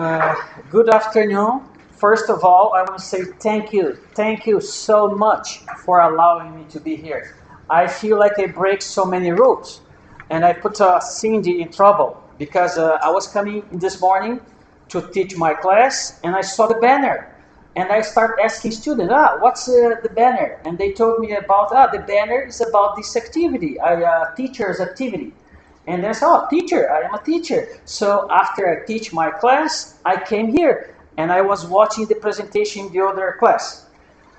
Uh, Good afternoon. First of all, I want to say thank you. Thank you so much for allowing me to be here. I feel like I break so many rules and I put Cindy in trouble because I was coming this morning to teach my class and I saw the banner and I start asking students, what's the banner? And they told me about, the banner is about this activity, teacher's activity. And I said, oh, teacher, I am a teacher. So after I teach my class, I came here and I was watching the presentation in the other class.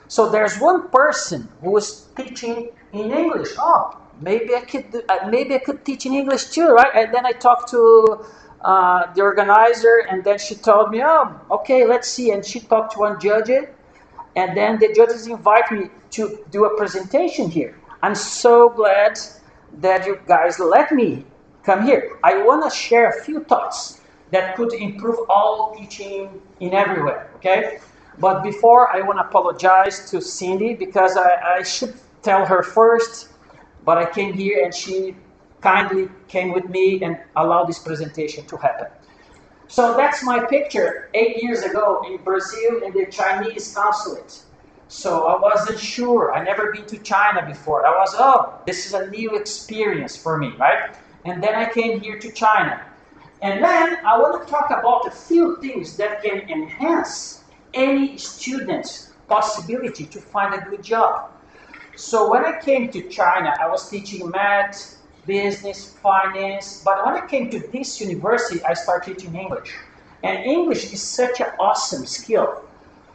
So there's one person who was teaching in English. Oh, maybe I could teach in English too, right? And then I talked to the organizer, and then she told me, oh, okay, let's see. And she talked to one judge, and then the judges invite me to do a presentation here. I'm so glad that you guys let me come here. I want to share a few thoughts that could improve all teaching in everywhere, okay? But before, I want to apologize to Cindy because I should tell her first, but I came here and she kindly came with me and allowed this presentation to happen. So that's my picture 8 years ago in Brazil in the Chinese consulate. So I wasn't sure. I never been to China before. I was, oh, this is a new experience for me, right? And then I came here to China. And then I want to talk about a few things that can enhance any student's possibility to find a good job. So when I came to China, I was teaching math, business, finance, but when I came to this university, I started teaching English. And English is such an awesome skill.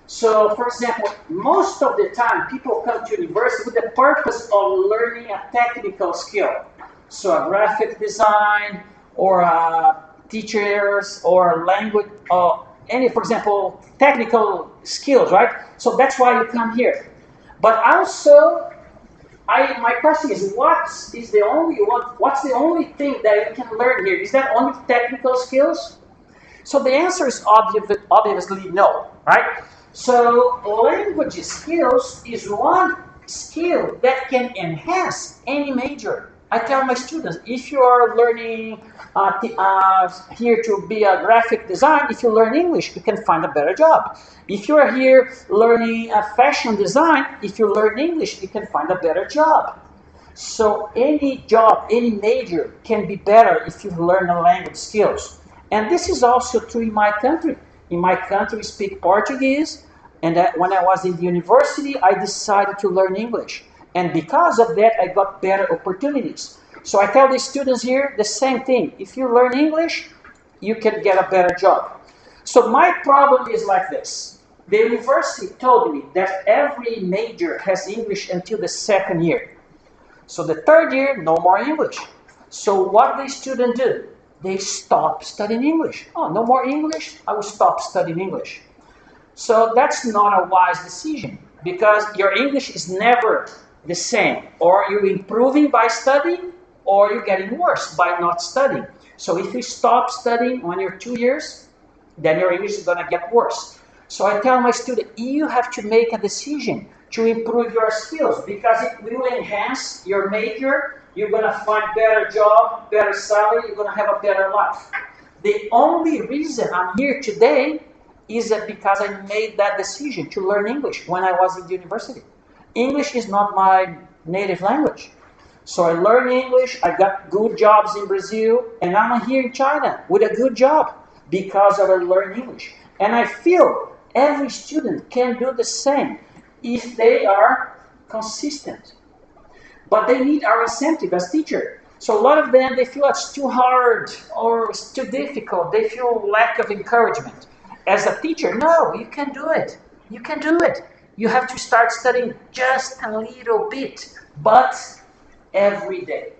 So, for example, most of the time people come to university with the purpose of learning a technical skill. So a graphic design, or teachers, or language, or any, for example, technical skills, right? So that's why you come here. But also, my question is, what's the only thing that you can learn here? Is that only technical skills? So the answer is obviously no, right? So language skills is one skill that can enhance any major. I tell my students, if you are learning here to be a graphic design, if you learn English, you can find a better job. If you are here learning fashion design, if you learn English, you can find a better job. So any job, any major can be better if you learn a language skills. And this is also true in my country. In my country, we speak Portuguese, and when I was in the university, I decided to learn English. And because of that, I got better opportunities. So I tell the students here the same thing. If you learn English, you can get a better job. So my problem is like this. The university told me that every major has English until the second year. So the third year, no more English. So what the students do? They stop studying English. Oh, no more English? I will stop studying English. So that's not a wise decision because your English is never the same. Or you're improving by studying, or you're getting worse by not studying. So if you stop studying when you're 2 years, then your English is going to get worse. So I tell my students, you have to make a decision to improve your skills because it will enhance your major. You're going to find better job, better salary, you're going to have a better life. The only reason I'm here today is that because I made that decision to learn English when I was in the university. English is not my native language. So I learned English, I got good jobs in Brazil, and I'm here in China with a good job because I learned English. And I feel every student can do the same if they are consistent. But they need our incentive as teacher. So a lot of them, they feel it's too hard or it's too difficult. They feel lack of encouragement. As a teacher, no, you can do it. You can do it. You have to start studying just a little bit, but every day.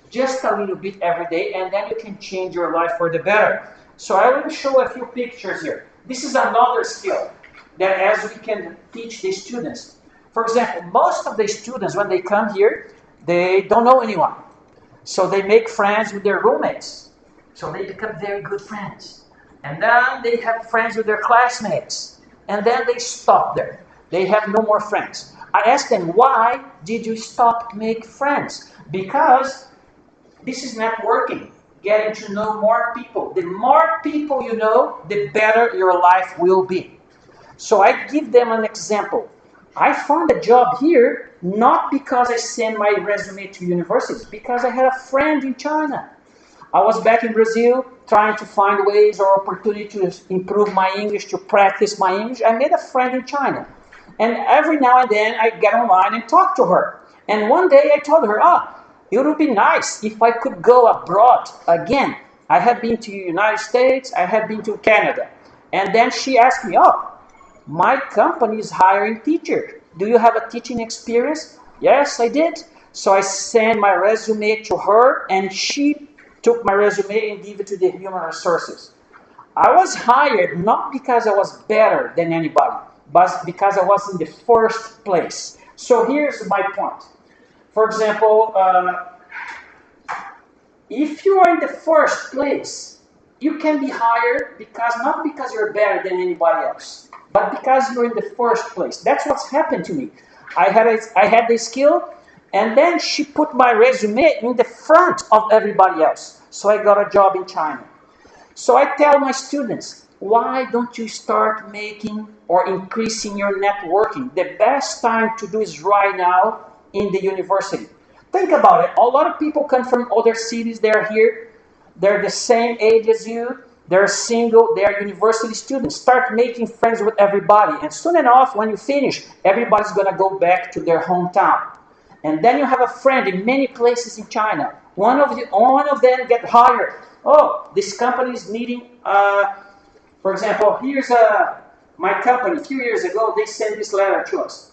Just a little bit every day, and then you can change your life for the better. So I will show a few pictures here. This is another skill that as we can teach the students. For example, most of the students, when they come here, they don't know anyone. So they make friends with their roommates. So they become very good friends. And then they have friends with their classmates. And then they stop there. They have no more friends. I ask them, why did you stop make friends? Because this is not working. getting to know more people. The more people you know, the better your life will be. So I give them an example. I found a job here not because I sent my resume to universities, because I had a friend in China. I was back in Brazil trying to find ways or opportunity to improve my English, to practice my English. I made a friend in China. And every now and then I get online and talk to her. And one day I told her, it would be nice if I could go abroad again. I had been to the United States, I had been to Canada. And then she asked me, my company is hiring teachers. Do you have a teaching experience? Yes, I did. So I sent my resume to her, and she took my resume and gave it to the human resources. I was hired not because I was better than anybody, but because I was in the first place. So here's my point. For example, if you are in the first place, you can be hired not because you're better than anybody else, but because you're in the first place. That's what's happened to me. I had the skill, and then she put my resume in the front of everybody else. So I got a job in China. So I tell my students, why don't you start making or increasing your networking? The best time to do is right now in the university. Think about it. A lot of people come from other cities. They're here. They're the same age as you. They're single. They're university students. Start making friends with everybody. And soon enough, when you finish, everybody's going to go back to their hometown. And then you have a friend in many places in China. One of them get hired. This company is needing, for example, here's my company. A few years ago, they sent this letter to us.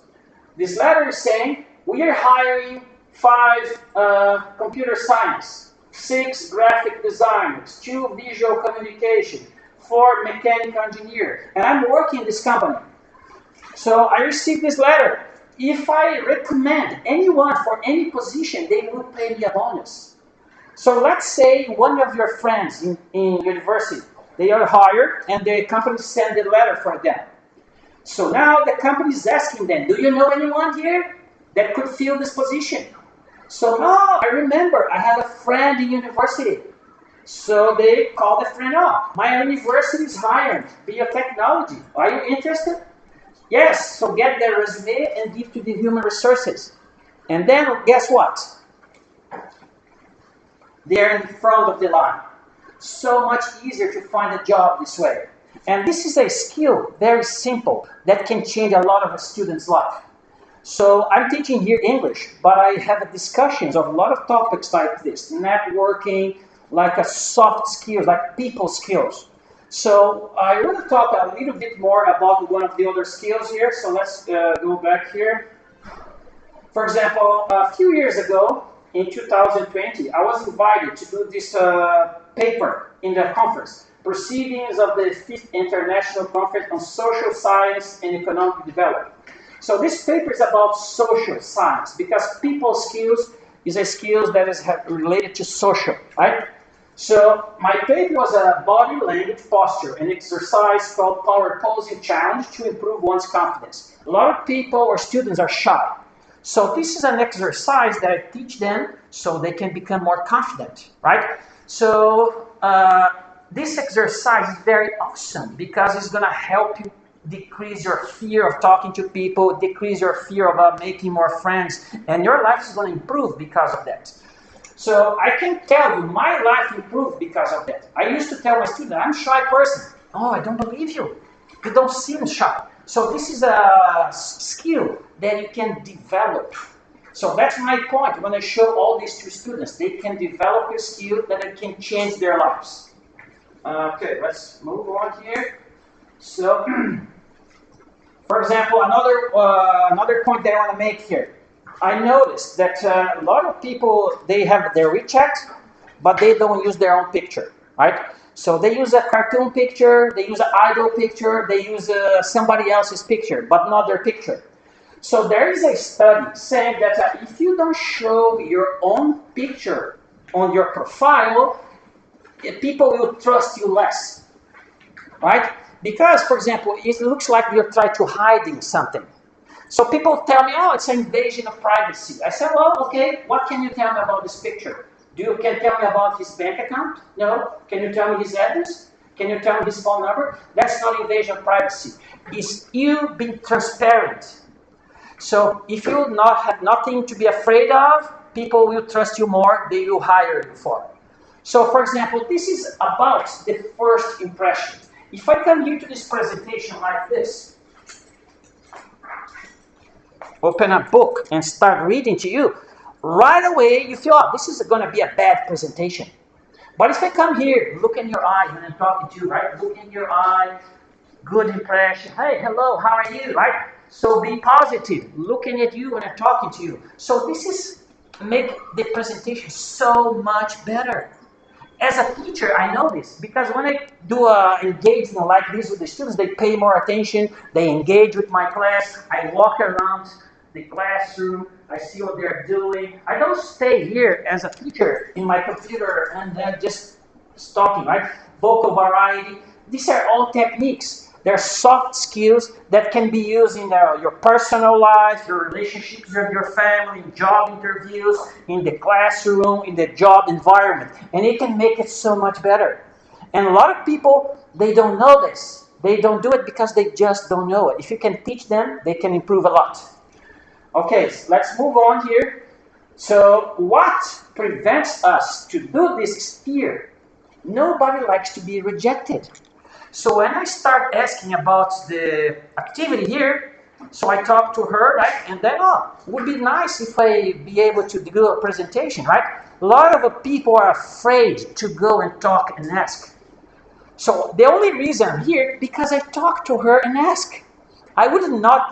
This letter is saying, we are hiring 5 computer science, 6 graphic designers, 2 visual communication, 4 mechanical engineer, and I'm working in this company. So I received this letter. If I recommend anyone for any position, they will pay me a bonus. So let's say one of your friends in university, they are hired and the company send a letter for them. So now the company is asking them, do you know anyone here that could fill this position? So I remember I had a friend in university. So they call the friend up. My university is hiring biotechnology. Are you interested? Yes, so get their resume and give to the human resources. And then guess what? They're in front of the line. So much easier to find a job this way. And this is a skill, very simple, that can change a lot of a student's life. So I'm teaching here English, but I have discussions of a lot of topics like this, networking, like a soft skills, like people skills. So I want to talk a little bit more about one of the other skills here. So let's go back here. For example, a few years ago, in 2020, I was invited to do this paper in the conference, Proceedings of the 5th International Conference on Social Science and Economic Development. So this paper is about social science, because people skills is a skill that is related to social, right? So my paper was a body language posture, an exercise called Power Posing Challenge to improve one's confidence. A lot of people or students are shy. So this is an exercise that I teach them so they can become more confident, right? So this exercise is very awesome because it's going to help you decrease your fear of talking to people, decrease your fear about making more friends, and your life is going to improve because of that. So I can tell you, my life improved because of that. I used to tell my students, I'm a shy person. Oh, I don't believe you. You don't seem shy. So this is a skill that you can develop. So that's my point when I show all these to students. They can develop a skill that it can change their lives. Okay, let's move on here. So, for example, another point that I want to make here. I noticed that a lot of people, they have their WeChat, but they don't use their own picture, right? So they use a cartoon picture, they use an idol picture, they use somebody else's picture, but not their picture. So there is a study saying that if you don't show your own picture on your profile, people will trust you less, right? Because, for example, it looks like you're trying to hide something. So people tell me, oh, it's an invasion of privacy. I said, well, okay, what can you tell me about this picture? Can you tell me about his bank account? No. Can you tell me his address? Can you tell me his phone number? That's not invasion of privacy. It's you being transparent. So if you not have nothing to be afraid of, people will trust you more, they will hire you for. So for example, this is about the first impression. If I come here to this presentation like this, open a book and start reading to you, right away you feel, oh, this is going to be a bad presentation. But if I come here, look in your eye when I'm talking to you, right? Look in your eye, good impression. Hey, hello, how are you, right? So be positive, looking at you when I'm talking to you. So this is make the presentation so much better. As a teacher, I know this because when I do engagement like this with the students, they pay more attention, they engage with my class, I walk around the classroom, I see what they're doing. I don't stay here as a teacher in my computer and then just talking, right? Vocal variety, these are all techniques. They're soft skills that can be used in your personal life, your relationships with your family, job interviews, in the classroom, in the job environment. And it can make it so much better. And a lot of people, they don't know this. They don't do it because they just don't know it. If you can teach them, they can improve a lot. Okay, so let's move on here. So what prevents us to do this is fear. Nobody likes to be rejected. So when I start asking about the activity here, so I talk to her, right? And then, oh, it would be nice if I be able to do a presentation, right? A lot of people are afraid to go and talk and ask. So the only reason I'm here, because I talk to her and ask. I would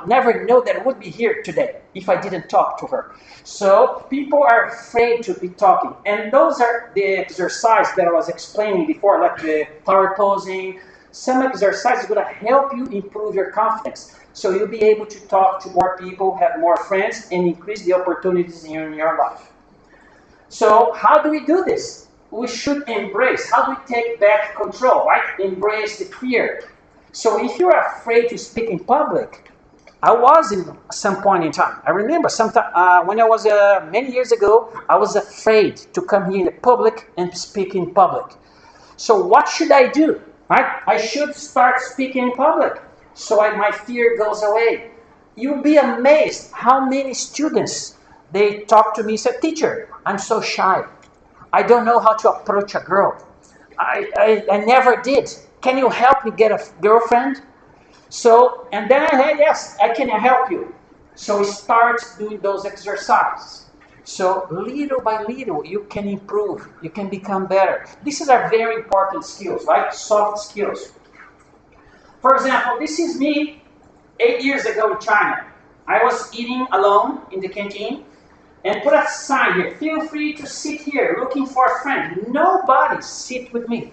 never know that I would be here today if I didn't talk to her. So people are afraid to be talking. And those are the exercises that I was explaining before, like the power posing. Some exercises are going to help you improve your confidence. So you'll be able to talk to more people, have more friends, and increase the opportunities in your life. So how do we do this? We should embrace. How do we take back control, right? Embrace the fear. So if you're afraid to speak in public, I was in some point in time. I remember when I was many years ago, I was afraid to come here in the public and speak in public. So what should I do? Right? I should start speaking in public so my fear goes away. You'll be amazed how many students, they talk to me and say, teacher, I'm so shy. I don't know how to approach a girl. I never did. Can you help me get a girlfriend? So, and then I said, yes, I can help you. So we start doing those exercises. So little by little, you can improve. You can become better. These are very important skills, right? Soft skills. For example, this is me 8 years ago in China. I was eating alone in the canteen and put a sign here. Feel free to sit here, looking for a friend. Nobody sit with me.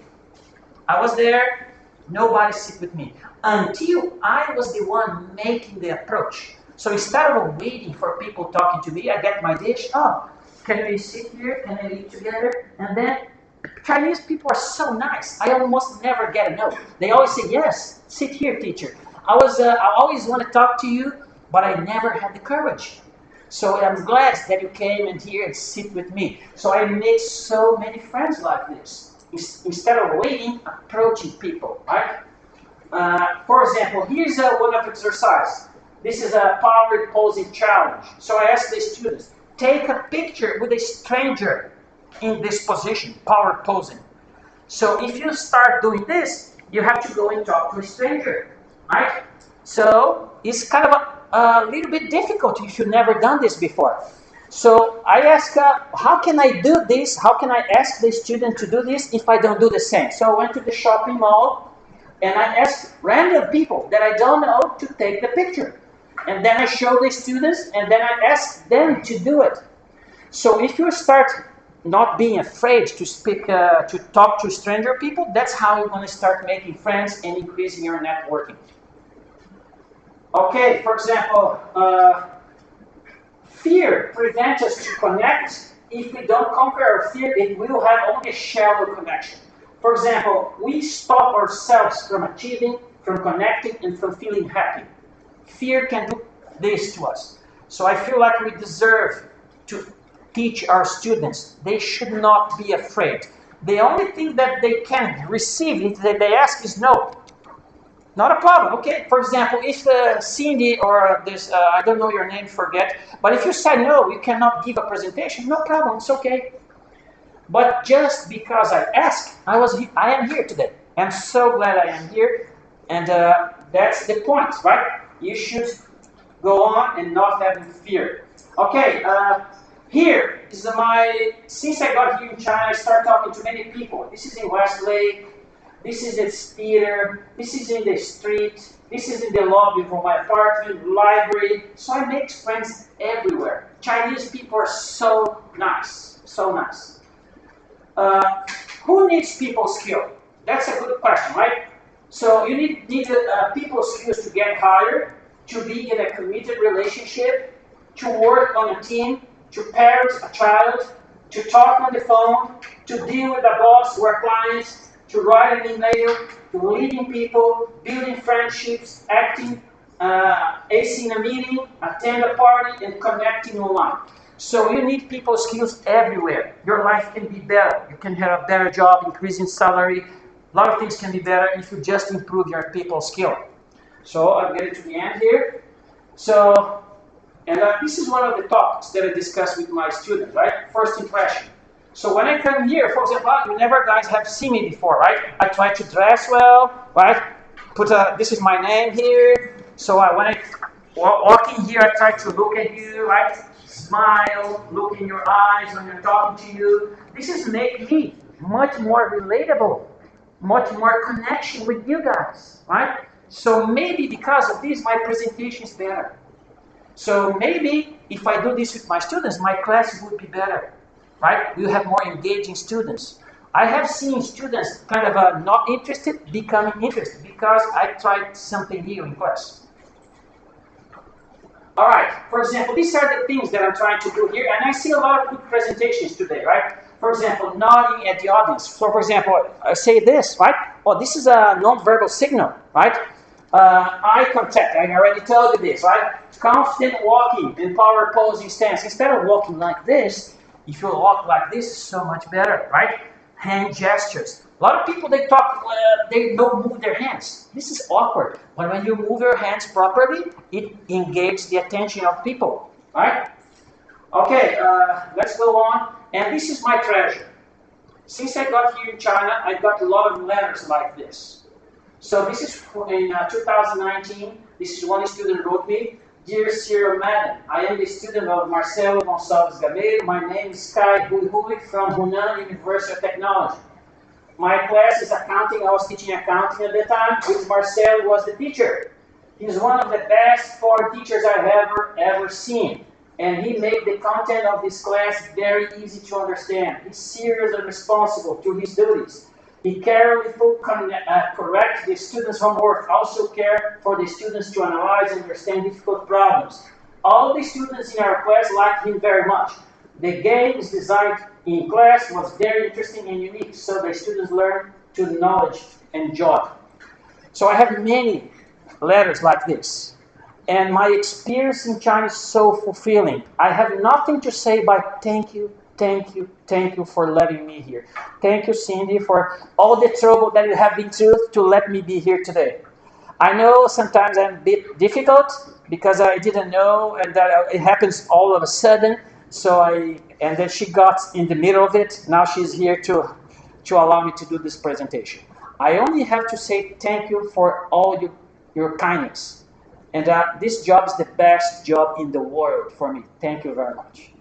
I was there, nobody sit with me. Until I was the one making the approach. So instead of waiting for people talking to me, I get my dish. Oh, can we sit here? Can we eat together? And then Chinese people are so nice. I almost never get a no. They always say, yes, sit here, teacher. I always want to talk to you, but I never had the courage. So I'm glad that you came in here and sit with me. So I made so many friends like this. Instead of waiting, approaching people, right? For example, here's one of exercise. This is a power posing challenge. So I asked the students, take a picture with a stranger in this position, power posing. So if you start doing this, you have to go and talk to a stranger, right? So it's kind of a little bit difficult if you've never done this before. So I asked, how can I do this? How can I ask the student to do this if I don't do the same? So I went to the shopping mall and I asked random people that I don't know to take the picture. And then I show the students and then I ask them to do it. So if you start not being afraid to speak, to talk to stranger people, that's how you're going to start making friends and increasing your networking. Okay, for example, fear prevents us to connect. If we don't conquer our fear, it will have only a shallow connection. For example, we stop ourselves from achieving, from connecting, and from feeling happy. Fear can do this to us. So I feel like we deserve to teach our students. They should not be afraid. The only thing that they can receive if they ask is no. Not a problem, okay? For example, if Cindy or this, I don't know your name, forget, but if you say no, you cannot give a presentation, no problem, it's okay. But just because I asked, I am here today. I'm so glad I am here, and that's the point, right? You should go on and not having fear. Okay, here is since I got here in China, I start talking to many people. This is in Westlake, this is at theater, this is in the street, this is in the lobby of my apartment, library. So I make friends everywhere. Chinese people are so nice, so nice. Who needs people skill? That's a good question, right? So you need people skills to get hired, to be in a committed relationship, to work on a team, to parent a child, to talk on the phone, to deal with a boss or a client, to write an email, to leading people, building friendships, acting, acing a meeting, attend a party, and connecting online. So you need people skills everywhere. Your life can be better. You can have a better job, increasing salary. A lot of things can be better if you just improve your people skill. So I'm getting to the end here. So, and this is one of the topics that I discuss with my students, right? First impression. So when I come here, for example, you never guys have seen me before, right? I try to dress well, right? This is my name here. So when I walk in here, I try to look at you, right? Smile, look in your eyes when you're talking to you. This is make me much more relatable, much more connection with you guys, right? So maybe because of this, my presentation is better. So maybe if I do this with my students, my class would be better, right? You have more engaging students. I have seen students kind of not interested becoming interested because I tried something new in class. All right, for example, these are the things that I'm trying to do here, and I see a lot of good presentations today, right? For example, nodding at the audience. So, for example, I say this, right? Oh, this is a non-verbal signal, right? Eye contact, I already told you this, right? Confident walking and power posing stance. Instead of walking like this, if you walk like this, it's so much better, right? Hand gestures. A lot of people, they talk, they don't move their hands. This is awkward. But when you move your hands properly, it engages the attention of people, right? Okay, let's go on. And this is my treasure. Since I got here in China, I got a lot of letters like this. So this is in 2019. This is one student wrote me. Dear Cyril Madden, I am the student of Marcelo Gonçalves Gameiro. My name is Kai Hui from Hunan University of Technology. My class is accounting. I was teaching accounting at the time, which Marcelo was the teacher. He's one of the best foreign teachers I've ever seen. And he made the content of this class very easy to understand. He's serious and responsible to his duties. He carefully corrects the students' homework, also care for the students to analyze and understand difficult problems. All the students in our class liked him very much. The games designed in class was very interesting and unique, so the students learned to knowledge and joy. So I have many letters like this. And my experience in China is so fulfilling. I have nothing to say but thank you, thank you, thank you for letting me here. Thank you, Cindy, for all the trouble that you have been through to let me be here today. I know sometimes I'm a bit difficult because I didn't know, and that it happens all of a sudden. And then she got in the middle of it. Now she's here to allow me to do this presentation. I only have to say thank you for all your kindness. And this job is the best job in the world for me. Thank you very much.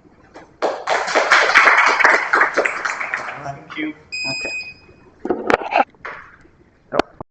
Thank you. Okay.